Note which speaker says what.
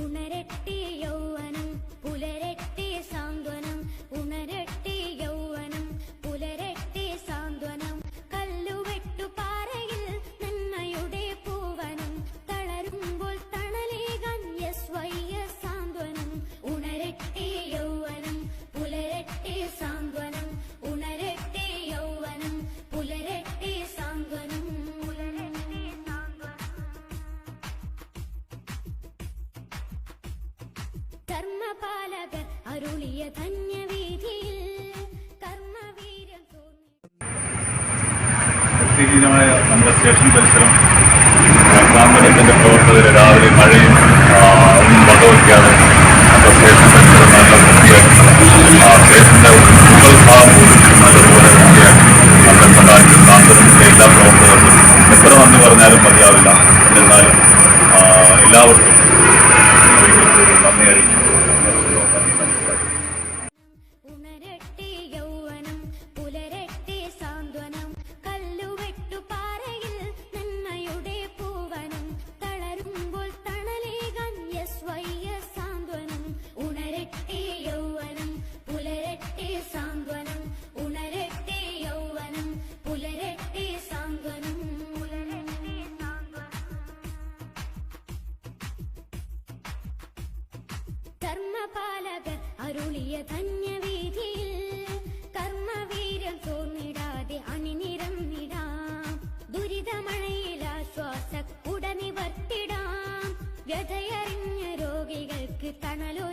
Speaker 1: ഉണരട്ടെ യൗവനം പുലരട്ടെ സാന്ത്വനം, ഉണരട്ടെ യൗവനം പുലരട്ടെ സാന്ത്വനം. കല്ലുവെട്ടുപാറയിൽ നന്മയുടെ പൂവനം, തളരുമ്പോൾ തണലേകാൻ SYS സാന്ത്വനം. ഉണരട്ടെ യൗവനം പുലരട്ടെ സാന്ത്വനം, ഉണരട്ടെ യൗവനം പുലരട്ടെ സാന്ത്വനം. കർമ്മപാലകർ അരുളിയ ധന്യവീതിയിൽ കർമ്മവീര്യം
Speaker 2: വൃത്തിഹീനമായ നമ്മുടെ സ്റ്റേഷൻ പരിസരം ഗവൺമെന്റിന്റെ പ്രവർത്തകർ രാവിലെ മഴയും ഒന്നും വകവയ്ക്കാതെ നമ്മുടെ സ്റ്റേഷൻ പരിസരം നല്ല വൃത്തിയാക്കി സ്റ്റേഷന്റെ മുകൾ ഭാഗം നല്ലപോലെ വൃത്തിയാക്കി നമ്മളെ സഹായിച്ച സാന്ത്വനത്തിന്റെ എല്ലാ പ്രവർത്തകർക്കും എത്ര നന്ദി പറഞ്ഞാലും മതിയാവില്ല. എന്നിരുന്നാലും എല്ലാവർക്കും ഒരിക്കൽ കൂടി നന്ദി അറിയിക്കുന്നു.
Speaker 1: ഉണരട്ടെ യൗവനം പുലരട്ടെ സാന്ത്വനം, കല്ലുവെട്ടുപാറയിൽ നന്മയുടെ പൂവനം, തളരുമ്പോൾ തണലേകാൻ SYS സാന്ത്വനം. ഉണരട്ടെ യൗവനം പുലരട്ടെ സാന്ത്വനം, ഉണരട്ടെ യൗവനം പുലരട്ടെ സാന്ത്വനം. കർമ്മപാലകർ അരുളിയ ധന്യവീതിയിൽ കർമ്മവീര്യം തോന്നിടാതെ അണിനിരന്നിടാം, ദുരിതമഴയിൽ ആശ്വാസ ഉടനിവർത്തിടാം. വ്യഥയറിഞ്ഞ രോഗികൾക്ക് തണലോ